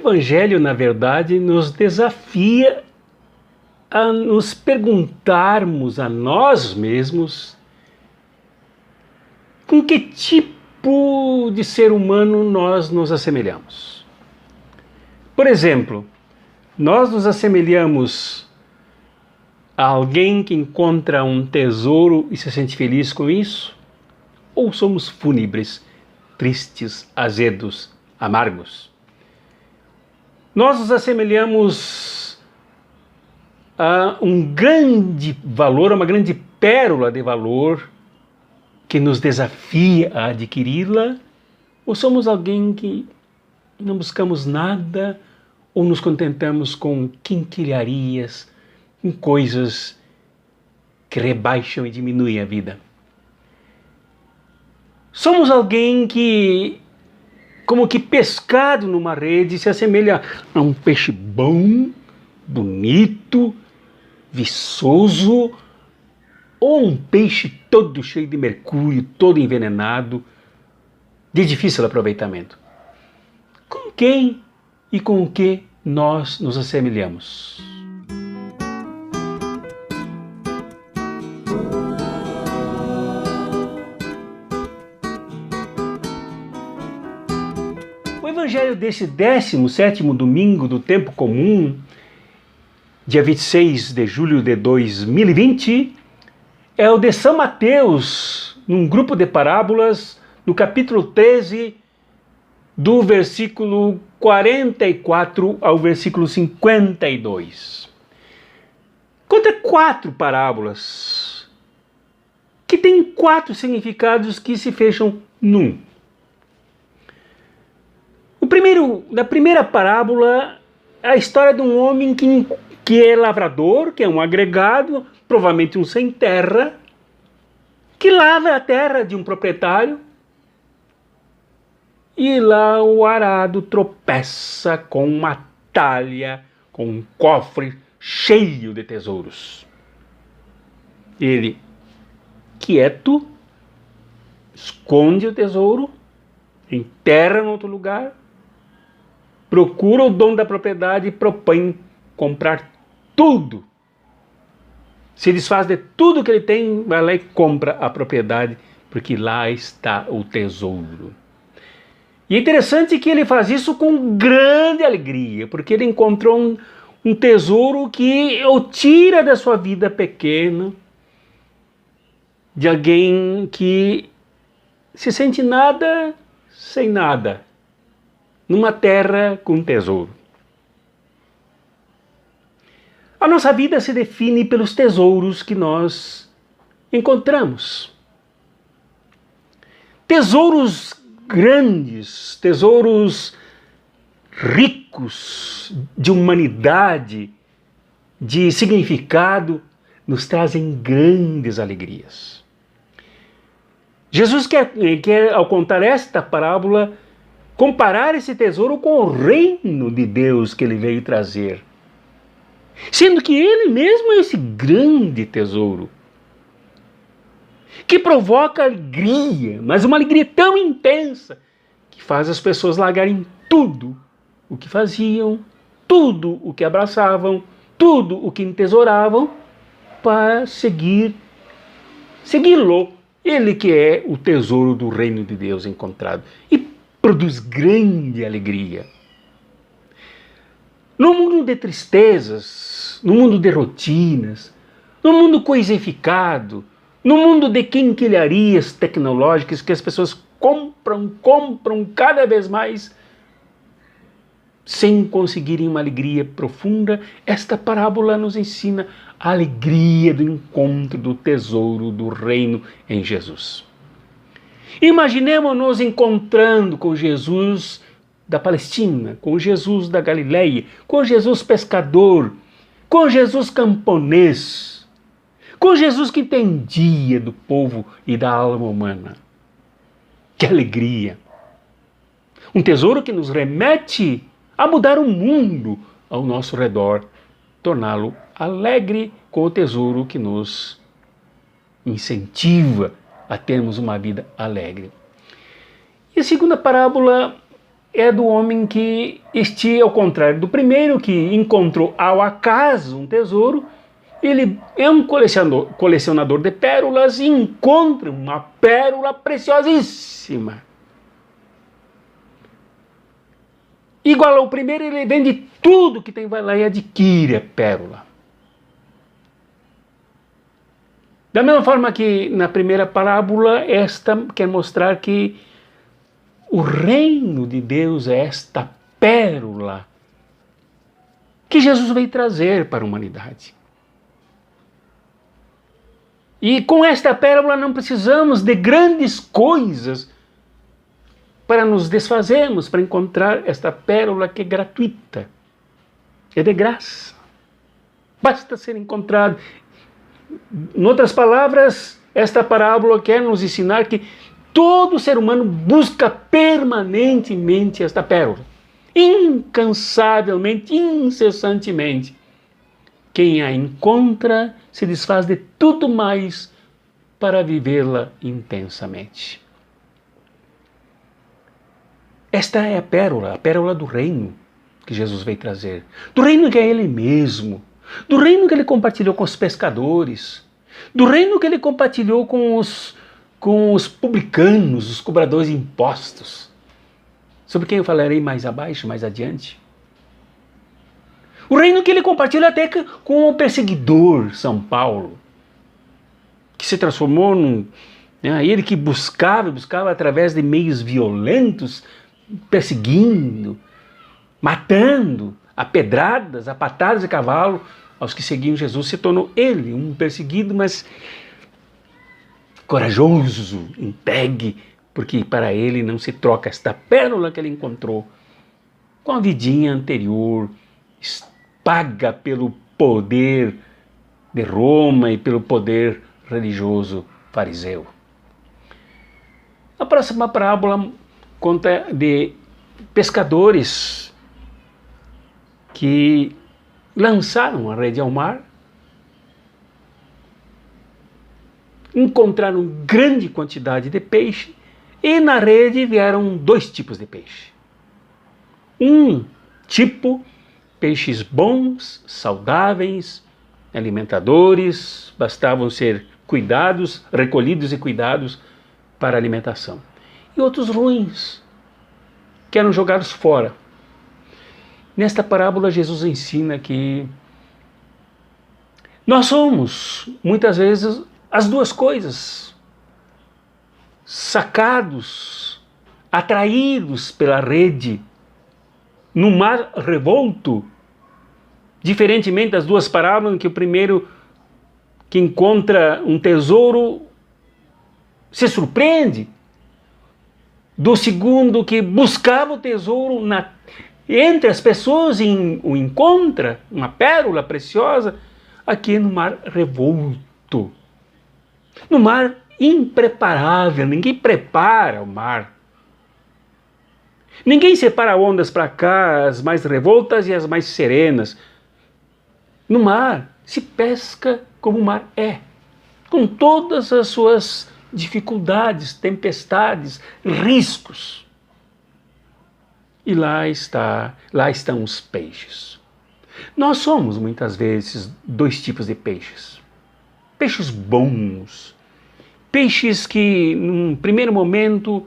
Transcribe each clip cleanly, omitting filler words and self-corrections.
Evangelho, na verdade, nos desafia a nos perguntarmos a nós mesmos com que tipo de ser humano nós nos assemelhamos. Por exemplo, nós nos assemelhamos a alguém que encontra um tesouro e se sente feliz com isso? Ou somos fúnebres, tristes, azedos, amargos? Nós nos assemelhamos a um grande valor, a uma grande pérola de valor que nos desafia a adquiri-la? Ou somos alguém que não buscamos nada ou nos contentamos com quinquilharias, com coisas que rebaixam e diminuem a vida? Somos alguém que, como que pescado numa rede, se assemelha a um peixe bom, bonito, viçoso, ou um peixe todo cheio de mercúrio, todo envenenado, de difícil aproveitamento? Com quem e com o que nós nos assemelhamos? O evangelho desse 17º domingo do tempo comum, dia 26 de julho de 2020, é o de São Mateus, num grupo de parábolas, no capítulo 13, do versículo 44 ao versículo 52. Conta 4 parábolas, que têm 4 significados que se fecham num. Da primeira parábola, a história de um homem que é lavrador, que é um agregado, provavelmente um sem terra, que lavra a terra de um proprietário, e lá o arado tropeça com uma talha, com um cofre cheio de tesouros. Ele, quieto, esconde o tesouro, enterra em outro lugar, procura o dono da propriedade e propõe comprar tudo. Se desfaz de tudo que ele tem, vai lá e compra a propriedade, porque lá está o tesouro. E é interessante que ele faz isso com grande alegria, porque ele encontrou um tesouro que o tira da sua vida pequena, de alguém que se sente nada sem nada, numa terra com tesouro. A nossa vida se define pelos tesouros que nós encontramos. Tesouros grandes, tesouros ricos de humanidade, de significado, nos trazem grandes alegrias. Jesus quer, ao contar esta parábola, comparar esse tesouro com o reino de Deus que ele veio trazer. Sendo que ele mesmo é esse grande tesouro, que provoca alegria, mas uma alegria tão intensa, que faz as pessoas largarem tudo o que faziam, tudo o que abraçavam, tudo o que entesouravam, para segui-lo, ele que é o tesouro do reino de Deus encontrado, e produz grande alegria. No mundo de tristezas, no mundo de rotinas, no mundo coisificado, no mundo de quinquilharias tecnológicas que as pessoas compram cada vez mais, sem conseguirem uma alegria profunda, esta parábola nos ensina a alegria do encontro do tesouro do reino em Jesus. Imaginemos-nos encontrando com Jesus da Palestina, com Jesus da Galileia, com Jesus pescador, com Jesus camponês, com Jesus que entendia do povo e da alma humana. Que alegria! Um tesouro que nos remete a mudar o mundo ao nosso redor, torná-lo alegre com o tesouro que nos incentiva a termos uma vida alegre. E a segunda parábola é do homem que, este ao contrário do primeiro, que encontrou ao acaso um tesouro. Ele é um colecionador de pérolas e encontra uma pérola preciosíssima. Igual ao primeiro, ele vende tudo que tem, vai lá e adquire a pérola. Da mesma forma que na primeira parábola, esta quer mostrar que o reino de Deus é esta pérola que Jesus veio trazer para a humanidade. E com esta pérola não precisamos de grandes coisas para nos desfazermos, para encontrar esta pérola que é gratuita, é de graça. Basta ser encontrado. Em outras palavras, esta parábola quer nos ensinar que todo ser humano busca permanentemente esta pérola, incansavelmente, incessantemente. Quem a encontra se desfaz de tudo mais para vivê-la intensamente. Esta é a pérola do reino que Jesus veio trazer. Do reino que é Ele mesmo. Do reino que Ele compartilhou com os pescadores. Do reino que Ele compartilhou com os publicanos, os cobradores de impostos. Sobre quem eu falarei mais abaixo, mais adiante. O reino que Ele compartilha até com o perseguidor São Paulo, que se transformou num... ele que buscava através de meios violentos, perseguindo, matando, a pedradas, a patadas de cavalo, aos que seguiam Jesus, se tornou ele um perseguido, mas corajoso, entregue, porque para ele não se troca esta pérola que ele encontrou com a vidinha anterior, paga pelo poder de Roma e pelo poder religioso fariseu. A próxima parábola conta de pescadores que lançaram a rede ao mar, encontraram grande quantidade de peixe e na rede vieram dois tipos de peixe. Um tipo, peixes bons, saudáveis, alimentadores, bastavam ser cuidados, recolhidos e cuidados para alimentação. E outros ruins, que eram jogados fora. Nesta parábola, Jesus ensina que nós somos, muitas vezes, as duas coisas. Sacados, atraídos pela rede, no mar revolto. Diferentemente das duas parábolas, em que o primeiro que encontra um tesouro se surpreende, do segundo que buscava o tesouro entre as pessoas e o encontra, uma pérola preciosa, aqui no mar revolto, no mar impreparável. Ninguém prepara o mar. Ninguém separa ondas para cá, as mais revoltas e as mais serenas. No mar se pesca como o mar é, com todas as suas dificuldades, tempestades, riscos. E lá estão os peixes. Nós somos muitas vezes dois tipos de peixes. Peixes bons, peixes que num primeiro momento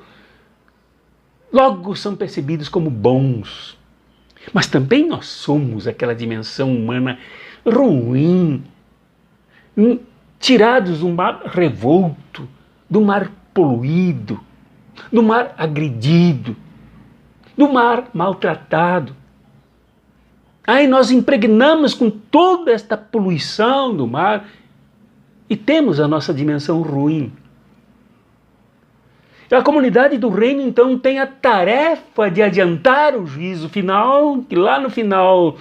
logo são percebidos como bons. Mas também nós somos aquela dimensão humana ruim, tirados do mar revolto, do mar poluído, do mar agredido, do mar maltratado. Aí nós impregnamos com toda esta poluição do mar e temos a nossa dimensão ruim. A comunidade do reino, então, tem a tarefa de adiantar o juízo final, que lá no final,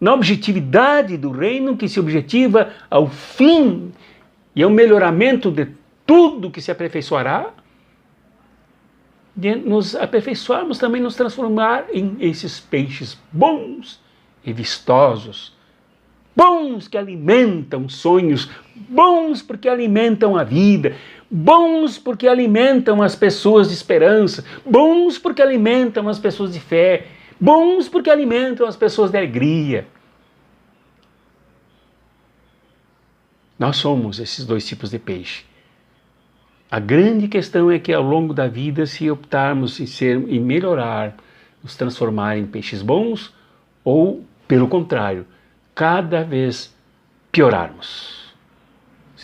na objetividade do reino, que se objetiva ao fim e ao melhoramento de tudo que se aperfeiçoará, de nos aperfeiçoarmos também, nos transformar em esses peixes bons e vistosos, bons que alimentam sonhos, bons porque alimentam a vida, bons porque alimentam as pessoas de esperança, bons porque alimentam as pessoas de fé, bons porque alimentam as pessoas de alegria. Nós somos esses dois tipos de peixe. A grande questão é que ao longo da vida, se optarmos em melhorar, nos transformar em peixes bons, ou, pelo contrário, cada vez piorarmos,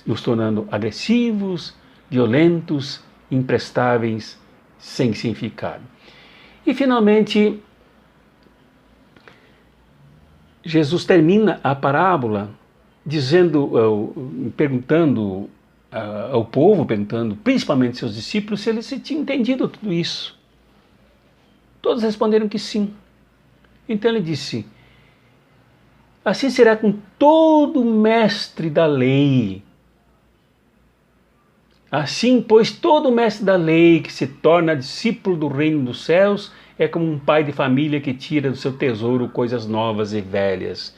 nos tornando agressivos, violentos, imprestáveis, sem significado. E, finalmente, Jesus termina a parábola perguntando ao povo, perguntando principalmente seus discípulos se eles tinham entendido tudo isso. Todos responderam que sim. Então ele disse: assim será com todo mestre da lei. Assim, pois, todo mestre da lei que se torna discípulo do reino dos céus é como um pai de família que tira do seu tesouro coisas novas e velhas.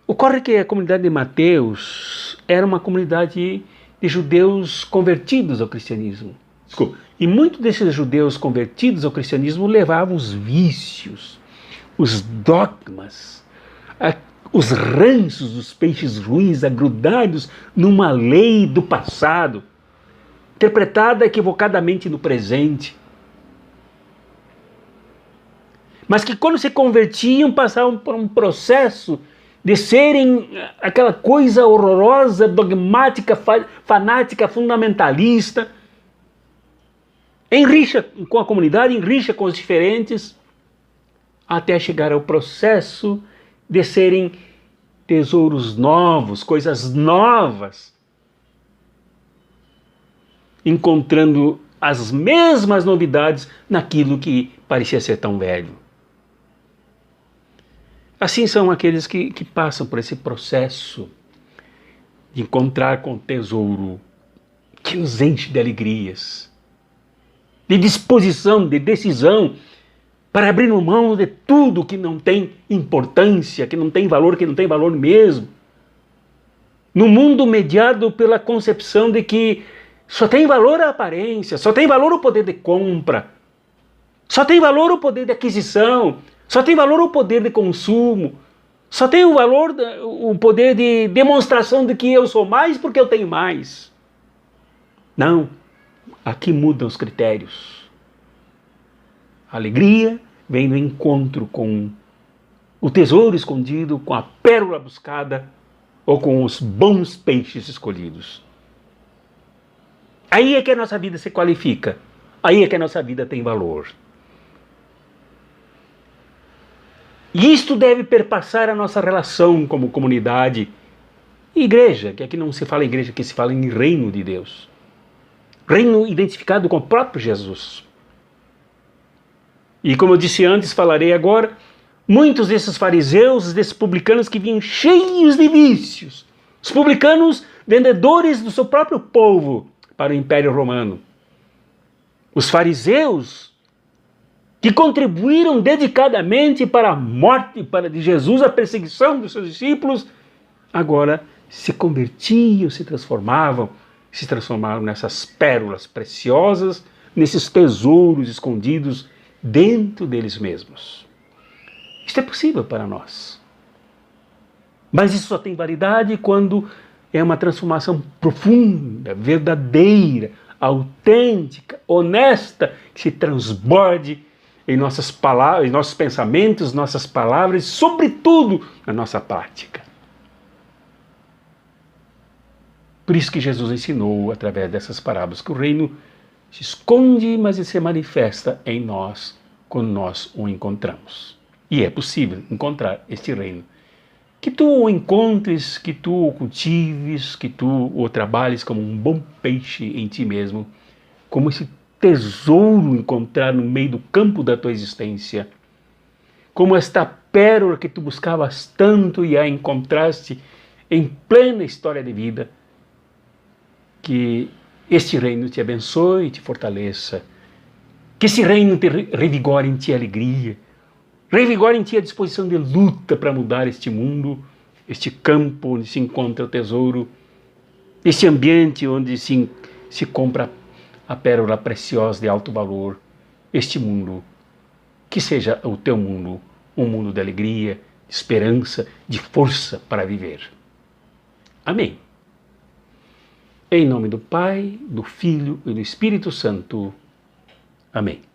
Ocorre que a comunidade de Mateus era uma comunidade de judeus convertidos ao cristianismo. E muitos desses judeus convertidos ao cristianismo levavam os vícios, os dogmas, os ranços dos peixes ruins agrudados numa lei do passado, interpretada equivocadamente no presente. Mas que quando se convertiam passavam por um processo de serem aquela coisa horrorosa, dogmática, fanática, fundamentalista, em rixa com a comunidade, em rixa com os diferentes, até chegar ao processo de serem tesouros novos, coisas novas, encontrando as mesmas novidades naquilo que parecia ser tão velho. Assim são aqueles que passam por esse processo de encontrar com o tesouro que nos enche de alegrias, de disposição, de decisão, para abrir mão de tudo que não tem importância, que não tem valor mesmo. No mundo mediado pela concepção de que só tem valor a aparência, só tem valor o poder de compra, só tem valor o poder de aquisição, só tem valor o poder de consumo, só tem o valor, o poder de demonstração de que eu sou mais porque eu tenho mais. Não, aqui mudam os critérios. A alegria vem no encontro com o tesouro escondido, com a pérola buscada ou com os bons peixes escolhidos. Aí é que a nossa vida se qualifica, aí é que a nossa vida tem valor. E isto deve perpassar a nossa relação como comunidade e igreja, que aqui não se fala em igreja, aqui se fala em reino de Deus. Reino identificado com o próprio Jesus. E como eu disse antes, falarei agora, muitos desses fariseus, desses publicanos que vinham cheios de vícios, os publicanos vendedores do seu próprio povo para o Império Romano. Os fariseus que contribuíram dedicadamente para a morte de Jesus, a perseguição dos seus discípulos, agora se convertiam, se transformavam nessas pérolas preciosas, nesses tesouros escondidos dentro deles mesmos. Isto é possível para nós. Mas isso só tem validade quando é uma transformação profunda, verdadeira, autêntica, honesta, que se transborde em nossas palavras, em nossos pensamentos, nossas palavras, sobretudo na nossa prática. Por isso que Jesus ensinou, através dessas parábolas, que o reino se esconde, mas ele se manifesta em nós quando nós o encontramos. E é possível encontrar este reino. Que tu o encontres, que tu o cultives, que tu o trabalhes como um bom peixe em ti mesmo, como esse tesouro encontrar no meio do campo da tua existência, como esta pérola que tu buscavas tanto e a encontraste em plena história de vida. Que este reino te abençoe e te fortaleça, que esse reino te revigore em ti a alegria, revigore em ti a disposição de luta para mudar este mundo, este campo onde se encontra o tesouro, este ambiente onde se se compra a pérola preciosa de alto valor, este mundo, que seja o teu mundo, um mundo de alegria, de esperança, de força para viver. Amém. Em nome do Pai, do Filho e do Espírito Santo. Amém.